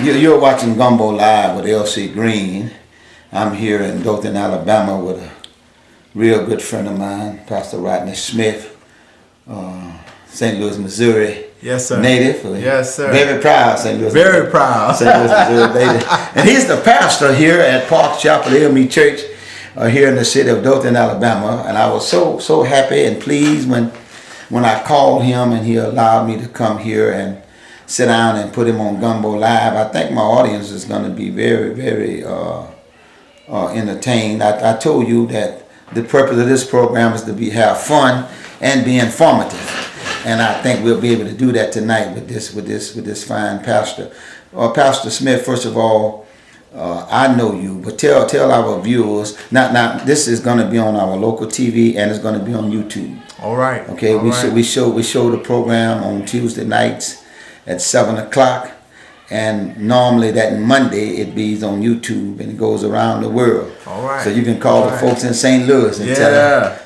You're watching Gumbo Live with L.C. Green. I'm here in Dothan, Alabama with a real good friend of mine, Pastor Rodney Smith, St. Louis, Missouri. Yes, sir. Native. Yes, sir. Very proud, St. Louis. Very proud. St. Louis, Missouri native. And he's the pastor here at Parks Chapel AME Church here in the city of Dothan, Alabama. And I was so happy and pleased when I called him and he allowed me to come here and sit down and put him on Gumbo Live. I think my audience is going to be very entertained. I told you that the purpose of this program is to have fun and be informative, and I think we'll be able to do that tonight with this fine pastor. Pastor Smith, first of all, I know you, but tell our viewers. Now this is going to be on our local TV and it's going to be on YouTube. All right. Okay. We show the program on Tuesday nights at 7 o'clock, and normally that Monday it be on YouTube and it goes around the world. All right. So you can call the folks in St. Louis and tell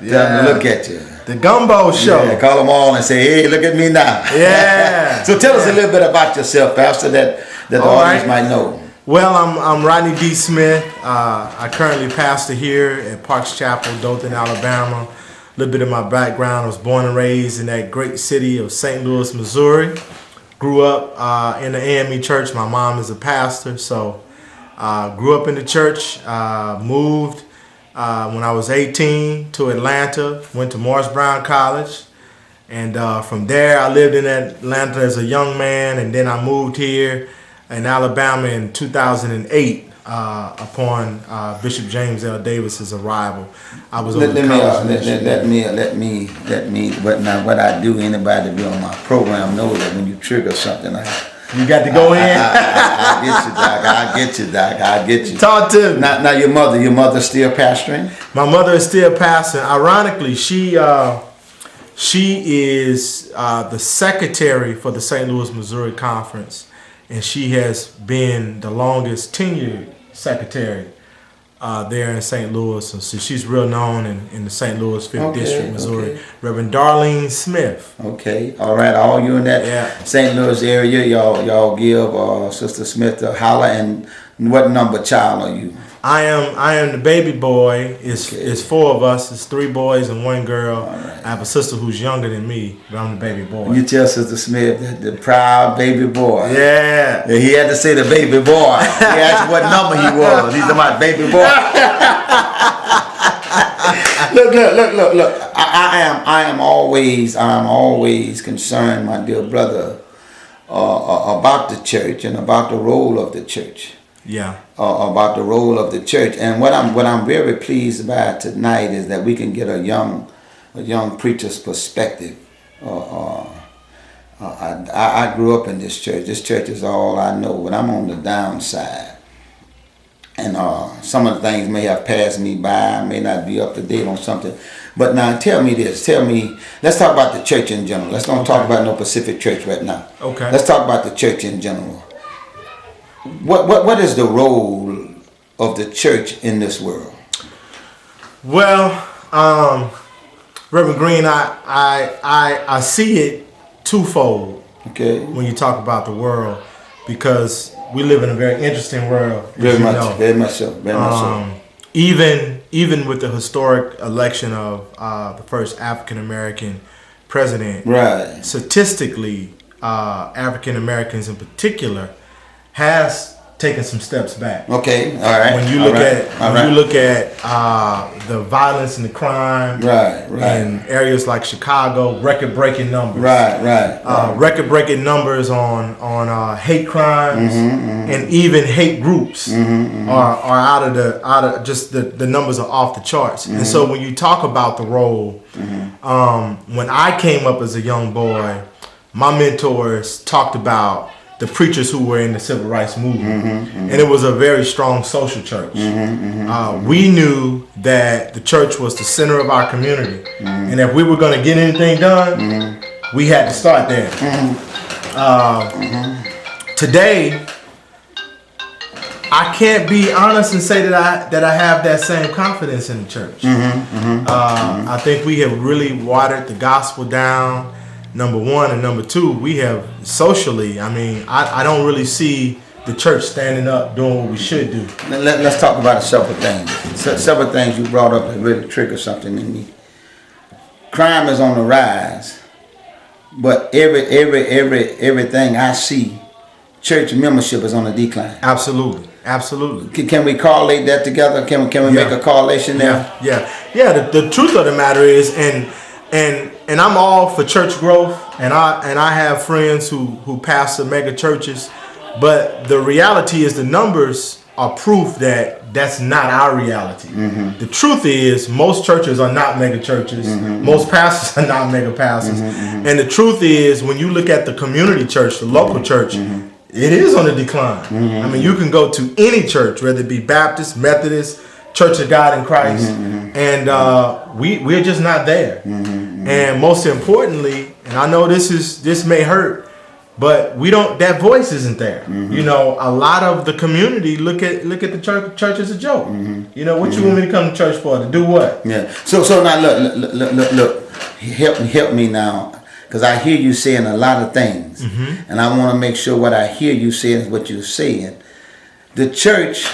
them to look at you. The Gumbo Show. Yeah, call them all and say, hey, look at me now. Yeah. So tell us a little bit about yourself, Pastor, that the audience might know. Well, I'm Rodney D. Smith. I currently pastor here at Parks Chapel, Dothan, Alabama. A little bit of my background: I was born and raised in that great city of St. Louis, Missouri. Grew up in the AME church. My mom is a pastor, so grew up in the church. Moved when I was 18 to Atlanta. Went to Morris Brown College, and from there I lived in Atlanta as a young man, and then I moved here in Alabama in 2008 upon Bishop James L. Davis's arrival. I was let me. What I do, anybody to be on my program knows that when you trigger something, you got to go in. I get you. Talk to me. Now your mother still pastoring? My mother is still pastoring. Ironically, she is the secretary for the St. Louis, Missouri Conference, and she has been the longest tenured secretary there in St. Louis. And so she's real known in the St. Louis 5th District, Missouri. Okay. Reverend Darlene Smith. Okay, all right. All you in that St. Louis area, y'all give Sister Smith a holler. And what number child are you? I am the baby boy. It's four of us. It's 3 boys and 1 girl. Right. I have a sister who's younger than me, but I'm the baby boy. You tell Sister Smith that the proud baby boy. Yeah. He had to say the baby boy. He asked what number he was. He's my baby boy. Look. I am always concerned, my dear brother, about the church and about the role of the church. Yeah. About the role of the church, and what I'm very pleased about tonight is that we can get a young preacher's perspective. I grew up in this church. This church is all I know, but I'm on the downside, and some of the things may have passed me by. I may not be up to date on something, but now tell me this. Let's talk about the church in general. Let's don't talk about no Pacific Church right now. Okay. Let's talk about the church in general. What is the role of the church in this world? Well, Reverend Green, I see it twofold. Okay. When you talk about the world, because we live in a very interesting world. Very much so. Even with the historic election of the first African American president, right? Statistically, African Americans in particular has taken some steps back. Okay, all right. When you look at the violence and the crime, right, in areas like Chicago, record-breaking numbers, right. Record-breaking numbers on hate crimes and even hate groups are out of just the numbers are off the charts. And so when you talk about the role, when I came up as a young boy, my mentors talked about the preachers who were in the civil rights movement, and it was a very strong social church. We knew that the church was the center of our community, and if we were going to get anything done, we had to start there. Today, I can't be honest and say that I have that same confidence in the church. I think we have really watered the gospel down. Number one, and number two, we have socially, I don't really see the church standing up, doing what we should do. Let's talk about several things. Several things you brought up that really triggered something in me. Crime is on the rise, but everything I see, church membership is on the decline. Absolutely. Can we correlate that together? Can we make a correlation there? Yeah. The truth of the matter is, and I'm all for church growth, and I have friends who pastor mega churches, but the reality is the numbers are proof that that's not our reality. Mm-hmm. The truth is most churches are not mega churches. Mm-hmm. Most pastors are not mega pastors. Mm-hmm. And the truth is when you look at the community church, the local church, it is on the decline. Mm-hmm. I mean, you can go to any church, whether it be Baptist, Methodist, Church of God in Christ, and we're just not there. Mm-hmm. And most importantly, and I know this may hurt, but that voice isn't there. Mm-hmm. You know, a lot of the community look at the church as a joke. Mm-hmm. You know, what you want me to come to church for? To do what? Yeah. So now look. Help me now. Because I hear you saying a lot of things, and I want to make sure what I hear you saying is what you're saying. The church,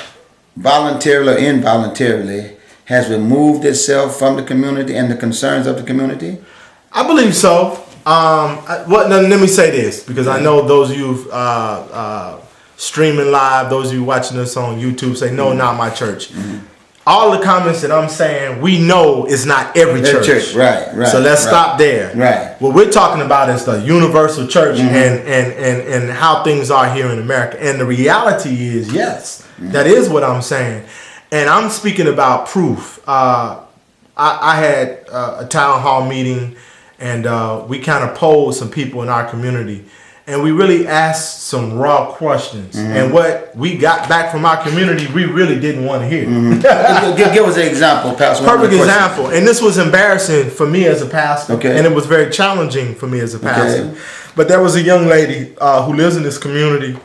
voluntarily or involuntarily, has removed itself from the community and the concerns of the community? I believe so. Let me say this, because I know those of you streaming live, those of you watching us on YouTube say, no, not my church. Mm-hmm. All the comments that I'm saying, we know is not every church. Right. So let's stop there. Right. What we're talking about is the universal church and how things are here in America. And the reality is, yes, that is what I'm saying. And I'm speaking about proof. I had a town hall meeting, and we kind of polled some people in our community. And we really asked some raw questions. Mm-hmm. And what we got back from our community, we really didn't want to hear. Mm-hmm. Give us an example, Pastor. Perfect example. And this was embarrassing for me as a pastor. Okay. And it was very challenging for me as a pastor. Okay. But there was a young lady who lives in this community.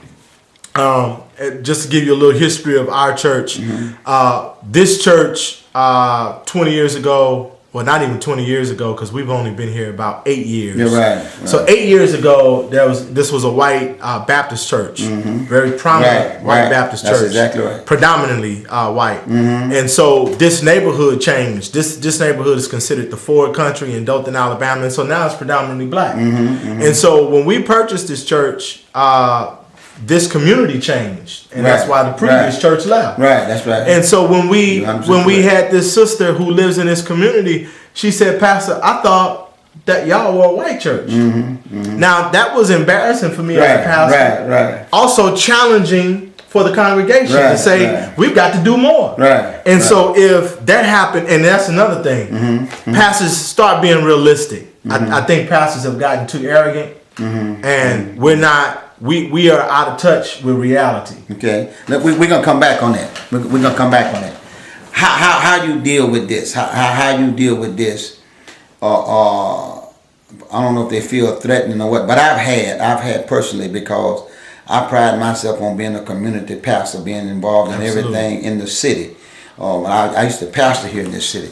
Just to give you a little history of our church. Mm-hmm. This church, 20 years ago, well, not even 20 years ago, because we've only been here about 8 years. You're right. So 8 years ago, this was a white Baptist church, very prominent white Baptist church. That's exactly right. Predominantly white. Mm-hmm. And so this neighborhood changed. This neighborhood is considered the Ford Country in Dothan, Alabama, and so now it's predominantly black. And so when we purchased this church, this community changed, and that's why the previous church left. Right, that's right. And so when we had this sister who lives in this community, she said, "Pastor, I thought that y'all were a white church." Now that was embarrassing for me as a pastor. Right. Also challenging for the congregation to say we've got to do more. And so if that happened, and that's another thing, pastors start being realistic. I think pastors have gotten too arrogant, and we're not. We are out of touch with reality. Okay, we're gonna come back on that. We're gonna come back on that. How you deal with this? How you deal with this? I don't know if they feel threatening or what, but I've had personally, because I pride myself on being a community pastor, being involved in everything in the city. I used to pastor here in this city.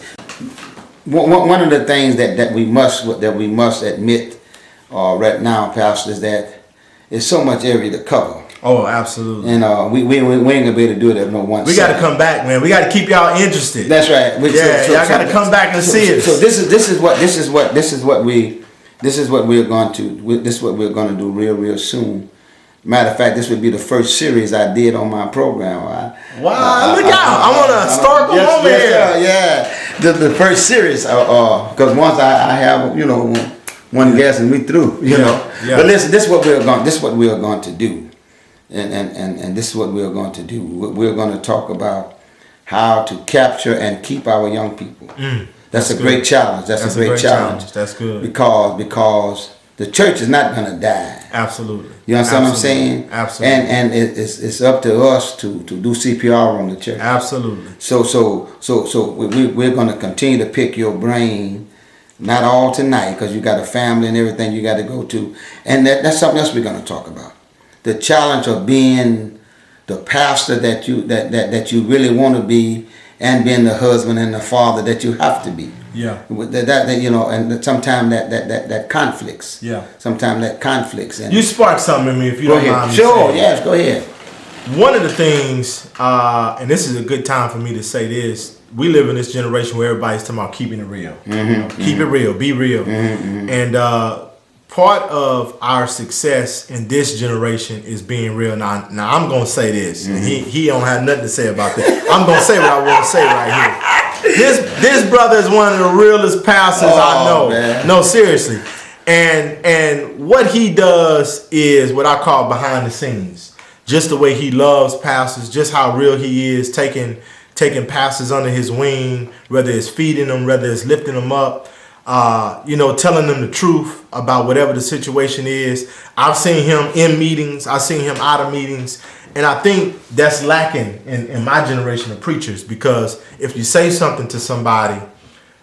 One of the things that we must admit right now, Pastor, is that it's so much area to cover. Oh, absolutely. And we ain't gonna be able to do it at no one. We got to come back, man. We got to keep y'all interested. That's right. Y'all got to come back and see us. So this is what we're going to do real soon. Matter of fact, this would be the first series I did on my program. Wow, look out! I want to start the moment here. Yeah, the first series. Because once I have one guest and we through, know. Yeah. But listen, this is what we are going to do, and this is what we are going to do. We're going to talk about how to capture and keep our young people. That's a great challenge. That's a great challenge. That's good. Because the church is not going to die. Absolutely. You understand what I'm saying? Absolutely. And it's up to us to do CPR on the church. Absolutely. So we're going to continue to pick your brain. Not all tonight, because you got a family and everything you got to go to. And that's something else we're going to talk about. The challenge of being the pastor that you really want to be, and being the husband and the father that you have to be. Yeah. And sometimes that conflicts. Yeah. Sometimes that conflicts. And you spark something in me, if you don't mind me Sure, saying. Yes, go ahead. one of the things, and this is a good time for me to say this, we live in this generation where everybody's talking about keeping it real. Keep it real, be real. And part of our success in this generation is being real. Now I'm going to say this. And he don't have nothing to say about that. I'm going to say what I want to say right here. This brother is one of the realest pastors I know. Man. No, seriously. And what he does is what I call behind the scenes. Just the way he loves pastors, just how real he is, taking pastors under his wing, whether it's feeding them, whether it's lifting them up, telling them the truth about whatever the situation is. I've seen him in meetings. I've seen him out of meetings. And I think that's lacking in my generation of preachers, because if you say something to somebody,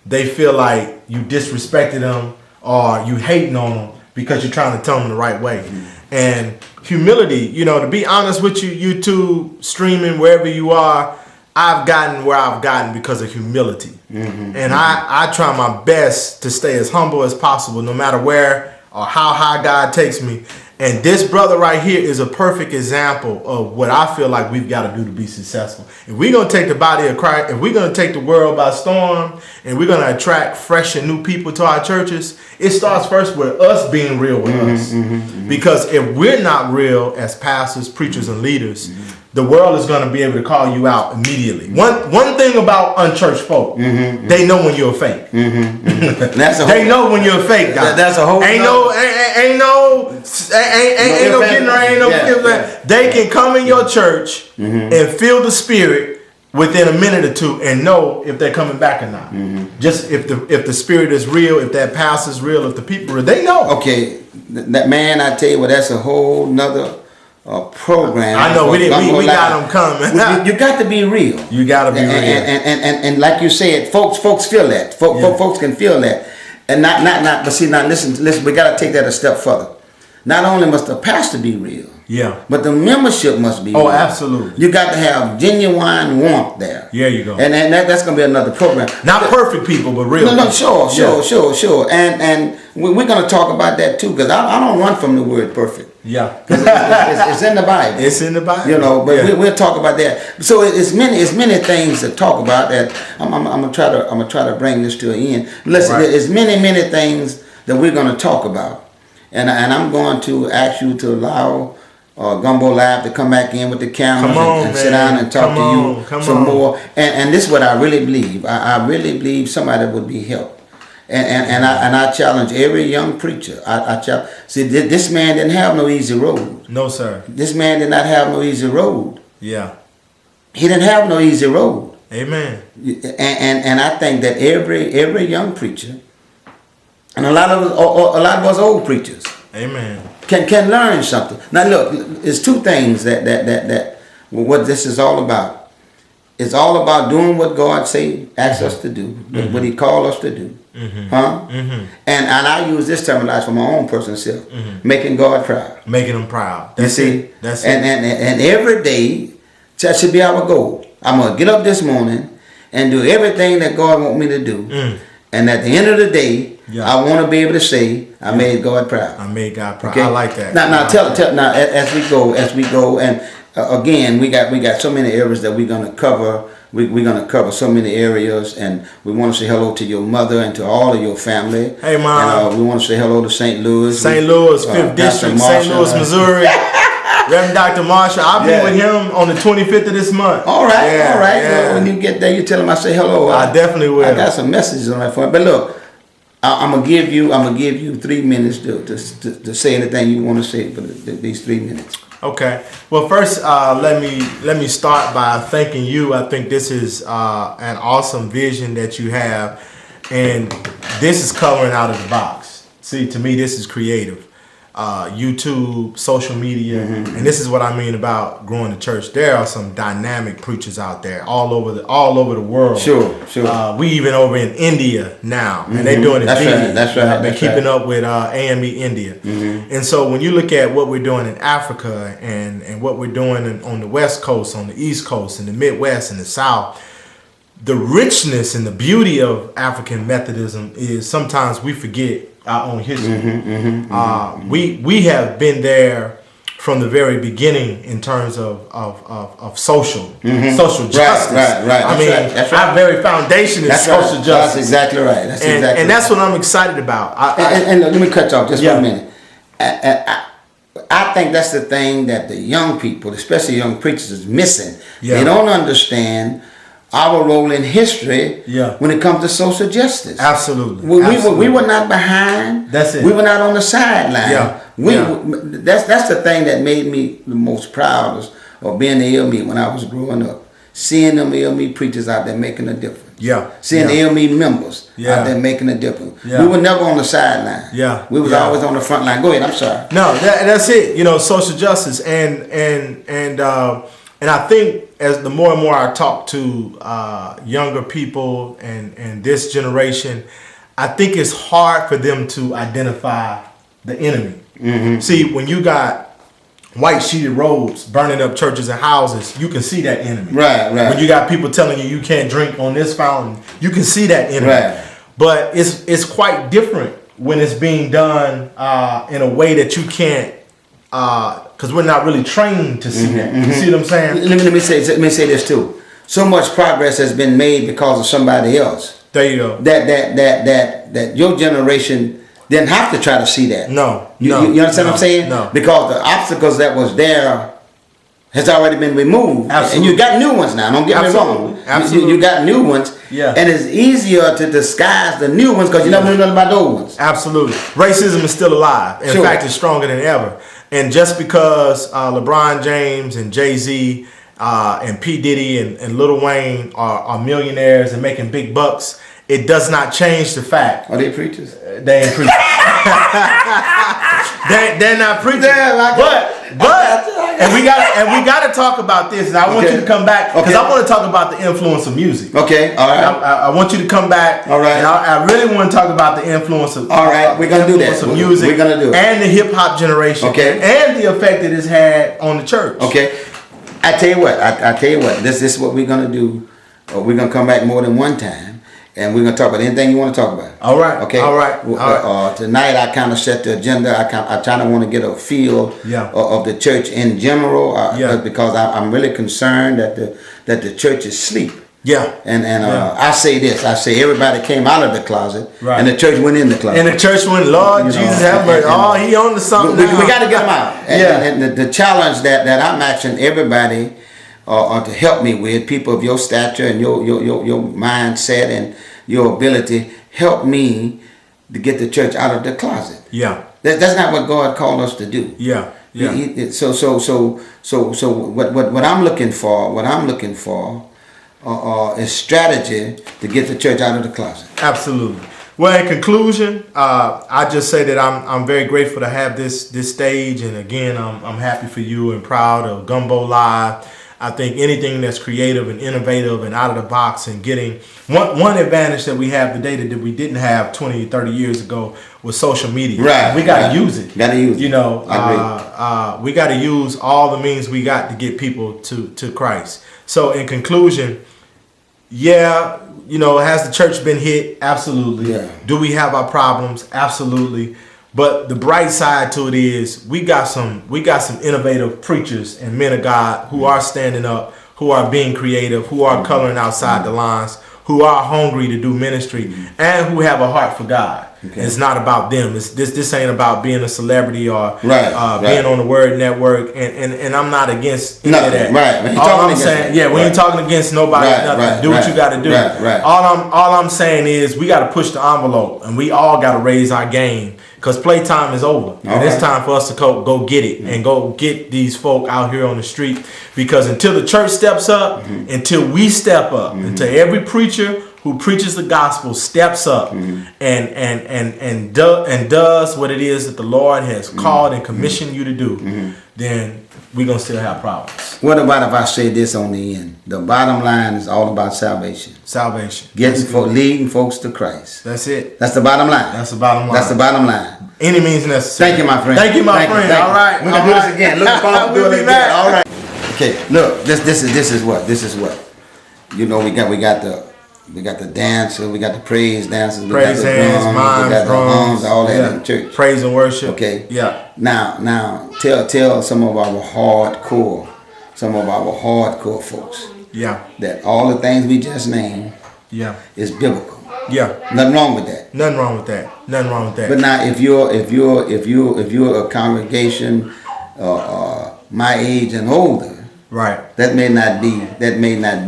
they feel like you disrespected them or you hating on them because you're trying to tell them the right way. And humility, to be honest with you, YouTube, streaming, wherever you are, I've gotten where I've gotten because of humility. And I try my best to stay as humble as possible, no matter where or how high God takes me. And this brother right here is a perfect example of what I feel like we've got to do to be successful. If we're going to take the body of Christ, if we're going to take the world by storm, and we're going to attract fresh and new people to our churches, it starts first with us being real with us. Because if we're not real as pastors, preachers, and leaders, the world is going to be able to call you out immediately. One thing about unchurched folk, they know when you're a fake. They know when you're a fake, guy. That's a whole. Ain't no getting around. They can come in your church and feel the spirit within a minute or two and know if they're coming back or not. Just if the spirit is real, if that pastor's real, if the people are real, they know. Okay, that man, I tell you what, that's a whole nother program. I know we got them coming. You got to be real. You got to be real. And like you said, folks feel that. Folks can feel that. And not. But see, now listen. We got to take that a step further. Not only must the pastor be real, but the membership must be real. Absolutely. You got to have genuine warmth there. There you go. And that's going to be another program. Not perfect people, but real. No, sure. And we're going to talk about that too, because I don't run from the word perfect. Yeah, it's in the Bible. It's in the Bible. But we'll talk about that. So it's many things to talk about that. I'm gonna try to bring this to an end. Listen, there's many things that we're gonna talk about, and I'm going to ask you to allow Gumbo Live to come back in with the cameras and sit down and talk to you some more. And this is what I really believe. I really believe somebody would be helped. And I challenge every young preacher. See, this man didn't have no easy road. No, sir. This man did not have no easy road. Yeah. He didn't have no easy road. Amen. And I think that every young preacher, and a lot of us old preachers, amen, can learn something. Now look, it's two things that what this is all about. It's all about doing what God asks us to do, what He called us to do. And I use this terminology for my own personal self, making God proud, making Him proud. That's it. That's it. And every day that should be our goal. I'm gonna get up this morning and do everything that God wants me to do, and at the end of the day, I want to be able to say I made God proud. I made God proud. Okay? I like that. Now tell now as we go, and again we got so many areas that we're gonna cover. We're going to cover so many areas, and we want to say hello to your mother and to all of your family. Hey, Mom. And we want to say hello to St. Louis. St. Louis, 5th District, St. Louis, Missouri. Reverend Dr. Marshall. I'll be with him on the 25th of this month. All right. Well, when you get there, you tell him I say hello. I definitely will. I got some messages on that for him. But look, I'm gonna give you 3 minutes to say anything you want to say for these 3 minutes. Okay. Well, first, let me start by thanking you. I think this is an awesome vision that you have, and this is coloring out of the box. See, to me, this is creative. YouTube, social media, and this is what I mean about growing the church. There are some dynamic preachers out there all over the world. Sure. We even over in India now, and they're doing it. That's right. I've been keeping up with AME India, and so when you look at what we're doing in Africa and what we're doing on the West Coast, on the East Coast, in the Midwest, and the South. The richness and the beauty of African Methodism is sometimes we forget our own history. We have been there from the very beginning in terms of social justice. Right. I mean, that's right. our very foundation is social justice. That's exactly right. And that's what I'm excited about. And let me cut you off just for a minute. I think that's the thing that the young people, especially young preachers, is missing. Yeah. They don't understand our role in history when it comes to social justice. Absolutely. We were not behind. That's it. We were not on the sideline. Yeah. That's the thing that made me the most proud of being the LME when I was growing up. Seeing them LME preachers out there making a difference. Seeing the LME members out there making a difference. We were never on the sideline. We was always on the front line. Go ahead, I'm sorry. No, that's it. You know, social justice and I think as the more and more I talk to younger people and this generation, I think it's hard for them to identify the enemy. See, when you got white sheeted robes burning up churches and houses, you can see that enemy. Right. When you got people telling you can't drink on this fountain, you can see that enemy. Right. But it's quite different when it's being done in a way that you can't, because we're not really trained to see that. You see what I'm saying? Let me say this too. So much progress has been made because of somebody else. There you go. That your generation didn't have to try to see that. You understand what I'm saying? No. Because the obstacles that was there has already been removed. Absolutely. And you got new ones now. Don't get me wrong. Absolutely. You got new ones. Yeah. And it's easier to disguise the new ones because you never knew nothing about those ones. Absolutely. Racism is still alive. In fact, it's stronger than ever. And just because LeBron James and Jay-Z and P. Diddy and Lil Wayne are millionaires and making big bucks, it does not change the fact. Are they preachers? They ain't preachers. they're not preachers. And we gotta talk about this. And I want you to come back because I want to talk about the influence of music. Okay, all right. I want you to come back. All right. And I really want to talk about the influence of. All right, we're gonna do that. Of music. We're gonna do it. And the hip hop generation. Okay. And the effect it has had on the church. Okay. I tell you what. This is what we're gonna do. We're gonna come back more than one time. And we're gonna talk about anything you want to talk about. All right. Okay. All right. Tonight I kind of set the agenda. I kind of want to get a feel of the church in general. Because I'm really concerned that the church is asleep. Yeah. And I say this. I say everybody came out of the closet, and the church went in the closet. And the church went, Lord Jesus have mercy. He on to something. We got to get them out. And the challenge that I'm asking everybody. To help me with, people of your stature and your mindset and your ability, help me to get the church out of the closet. Yeah, that's not what God called us to do. Yeah. So what I'm looking for is strategy to get the church out of the closet. Absolutely. Well, in conclusion, I just say that I'm very grateful to have this stage, and again, I'm happy for you and proud of Gumbo Live. I think anything that's creative and innovative and out of the box and getting one advantage that we have today that we didn't have 20, 30 years ago was social media. Right. We got to use it. Got to use it. You know, we got to use all the means we got to get people to Christ. So in conclusion, has the church been hit? Absolutely. Yeah. Do we have our problems? Absolutely. But the bright side to it is we got some innovative preachers and men of God who are standing up, who are being creative, who are coloring outside the lines, who are hungry to do ministry, and who have a heart for God. Okay. It's not about them. This ain't about being a celebrity or being on the Word Network. And I'm not against any of that. Right. All I'm saying, we ain't talking against nobody. Nothing. Do what you got to do. Right. All I'm saying is we got to push the envelope, and we all got to raise our game. Because playtime is over. And it's time for us to go get it and go get these folk out here on the street. Because until the church steps up, until we step up, until every preacher who preaches the gospel steps up and does what it is that the Lord has called and commissioned you to do, then we're going to still have problems. What about if I say this on the end? The bottom line is all about salvation. Salvation. Leading folks to Christ. That's it. That's the bottom line. That's the bottom line. That's the bottom line. Any means necessary. Thank you, my friend. Thank you, my friend. All right. We're going to do this again. Looking forward to doing it again. All right. Okay, look, this is what. You know, we got We got the dancer, we got the praise dancers, we Praise got the hands, drums, mimes, we got drums, the all that yeah. in church. Praise and worship. Okay. Yeah. Now, tell some of our hardcore folks Yeah. that all the things we just named is biblical. Yeah. Nothing wrong with that. Nothing wrong with that. Nothing wrong with that. But now, if you're a congregation my age and older, right. that may not be.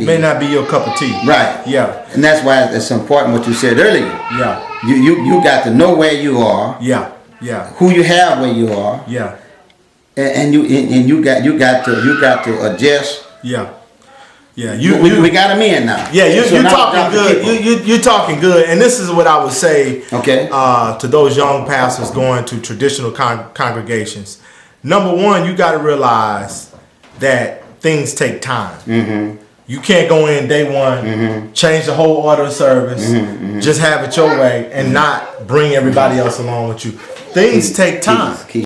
May not be your cup of tea. Right. Yeah. And that's why it's important what you said earlier. Yeah. You got to know where you are. Yeah. Yeah. Who you have where you are. Yeah. And you got to adjust. Yeah. Yeah. We got them in now. Yeah. So you're now talking good. You're talking good. And this is what I would say. Okay. To those young pastors going to traditional congregations. Number one, you got to realize that things take time. Mm-hmm. You can't go in day one, change the whole order of service, just have it your way, and not bring everybody else along with you. Things take time.